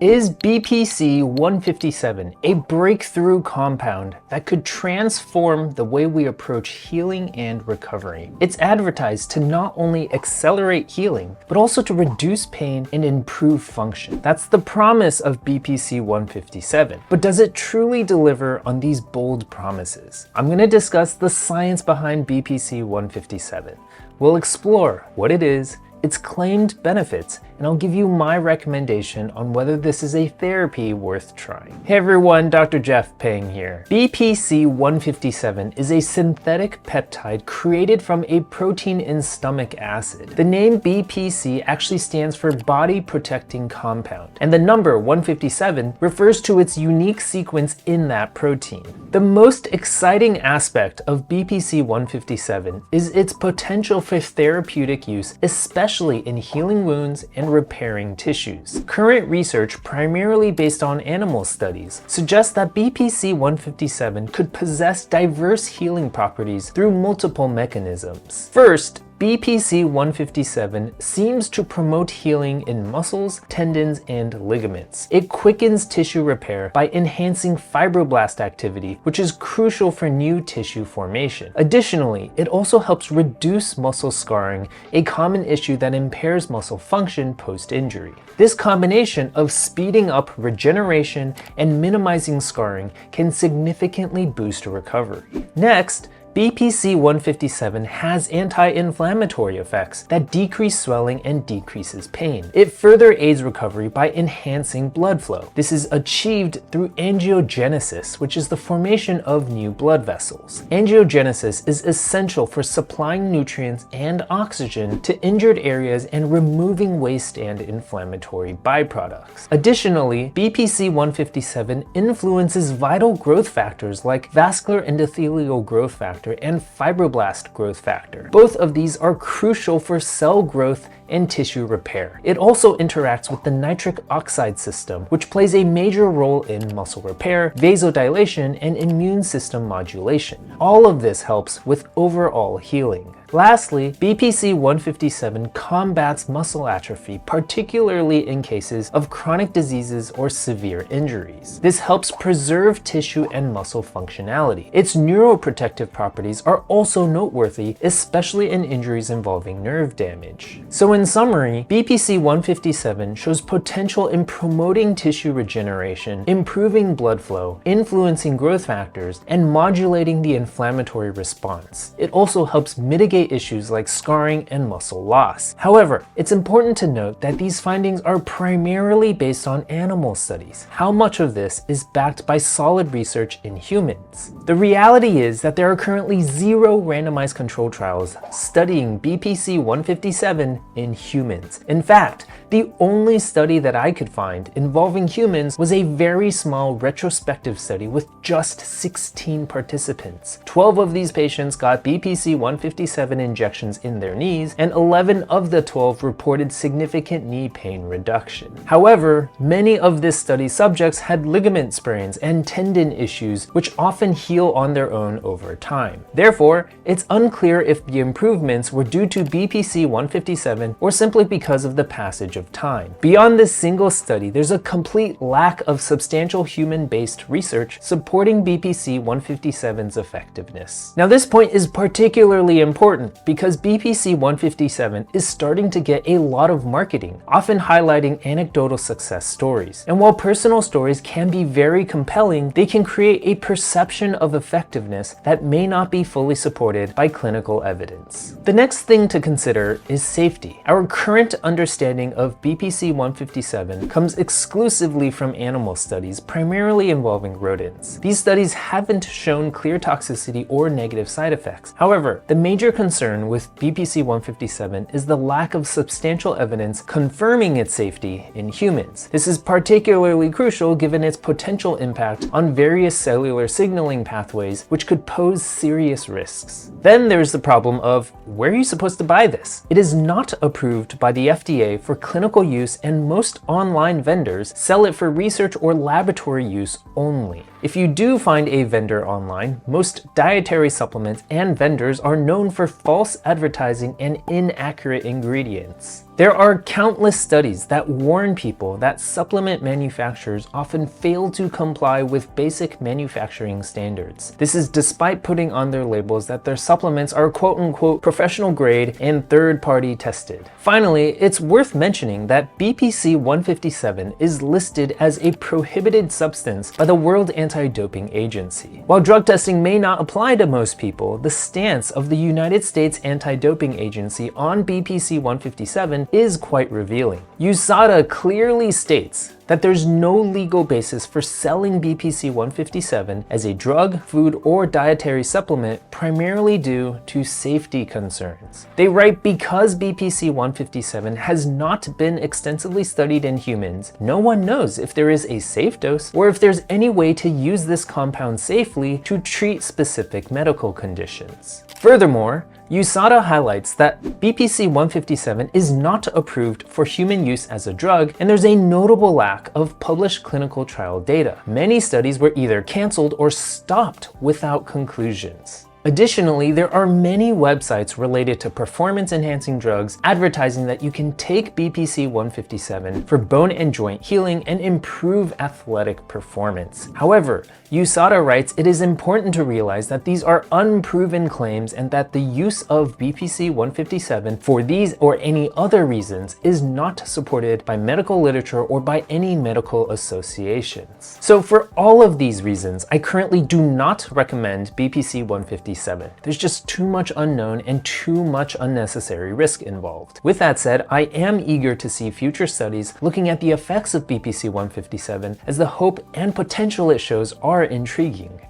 Is BPC-157 a breakthrough compound that could transform the way we approach healing and recovery? It's advertised to not only accelerate healing, but also to reduce pain and improve function. That's the promise of BPC-157. But does it truly deliver on these bold promises? I'm going to discuss the science behind BPC-157. We'll explore what it is, its claimed benefits, and I'll give you my recommendation on whether this is a therapy worth trying. Hey everyone, Dr. Jeff Peng here. BPC-157 is a synthetic peptide created from a protein in stomach acid. The name BPC actually stands for Body Protecting Compound, and the number 157 refers to its unique sequence in that protein. The most exciting aspect of BPC-157 is its potential for therapeutic use, especially in healing wounds and repairing tissues. Current research, primarily based on animal studies, suggests that BPC-157 could possess diverse healing properties through multiple mechanisms. First, BPC-157 seems to promote healing in muscles, tendons, and ligaments. It quickens tissue repair by enhancing fibroblast activity, which is crucial for new tissue formation. Additionally, it also helps reduce muscle scarring, a common issue that impairs muscle function post-injury. This combination of speeding up regeneration and minimizing scarring can significantly boost recovery. Next, BPC-157 has anti-inflammatory effects that decrease swelling and decreases pain. It further aids recovery by enhancing blood flow. This is achieved through angiogenesis, which is the formation of new blood vessels. Angiogenesis is essential for supplying nutrients and oxygen to injured areas and removing waste and inflammatory byproducts. Additionally, BPC-157 influences vital growth factors like vascular endothelial growth factor and fibroblast growth factor. Both of these are crucial for cell growth and tissue repair. It also interacts with the nitric oxide system, which plays a major role in muscle repair, vasodilation, and immune system modulation. All of this helps with overall healing. Lastly, BPC-157 combats muscle atrophy, particularly in cases of chronic diseases or severe injuries. This helps preserve tissue and muscle functionality. Its neuroprotective properties are also noteworthy, especially in injuries involving nerve damage. So in summary, BPC-157 shows potential in promoting tissue regeneration, improving blood flow, influencing growth factors, and modulating the inflammatory response. It also helps mitigate issues like scarring and muscle loss. However, it's important to note that these findings are primarily based on animal studies. How much of this is backed by solid research in humans? The reality is that there are currently 0 randomized controlled trials studying BPC-157 in humans. In fact, the only study that I could find involving humans was a very small retrospective study with just 16 participants. 12 of these patients got BPC-157 injections in their knees, and 11 of the 12 reported significant knee pain reduction. However, many of this study's subjects had ligament sprains and tendon issues, which often heal on their own over time. Therefore, it's unclear if the improvements were due to BPC-157 or simply because of the passage of time. Beyond this single study, there's a complete lack of substantial human-based research supporting BPC-157's effectiveness. Now, this point is particularly important because BPC-157 is starting to get a lot of marketing, often highlighting anecdotal success stories. And while personal stories can be very compelling, they can create a perception of effectiveness that may not be fully supported by clinical evidence. The next thing to consider is safety. Our current understanding of BPC-157 comes exclusively from animal studies, primarily involving rodents. These studies haven't shown clear toxicity or negative side effects. However, the major concern with BPC-157 is the lack of substantial evidence confirming its safety in humans. This is particularly crucial given its potential impact on various cellular signaling pathways, which could pose serious risks. Then there's the problem of where are you supposed to buy this? It is not approved by the FDA for clinical use, and most online vendors sell it for research or laboratory use only. If you do find a vendor online, most dietary supplements and vendors are known for false advertising and inaccurate ingredients. There are countless studies that warn people that supplement manufacturers often fail to comply with basic manufacturing standards. This is despite putting on their labels that their supplements are quote-unquote professional grade and third-party tested. Finally, it's worth mentioning that BPC 157 is listed as a prohibited substance by the World Anti-Doping Agency. While drug testing may not apply to most people, the stance of the United States Anti-Doping Agency on BPC 157 is quite revealing. USADA clearly states that there's no legal basis for selling BPC 157 as a drug, food, or dietary supplement, primarily due to safety concerns. They write, because BPC 157 has not been extensively studied in humans, no one knows if there is a safe dose or if there's any way to use this compound safely to treat specific medical conditions. Furthermore, USADA highlights that BPC 157 is not approved for human use as a drug, and there's a notable lack of published clinical trial data. Many studies were either canceled or stopped without conclusions. Additionally, there are many websites related to performance-enhancing drugs advertising that you can take BPC 157 for bone and joint healing and improve athletic performance. However, USADA writes it is important to realize that these are unproven claims and that the use of BPC 157 for these or any other reasons is not supported by medical literature or by any medical associations. So for all of these reasons, I currently do not recommend BPC 157. There's just too much unknown and too much unnecessary risk involved. With that said, I am eager to see future studies looking at the effects of BPC 157, as the hope and potential it shows are intriguing.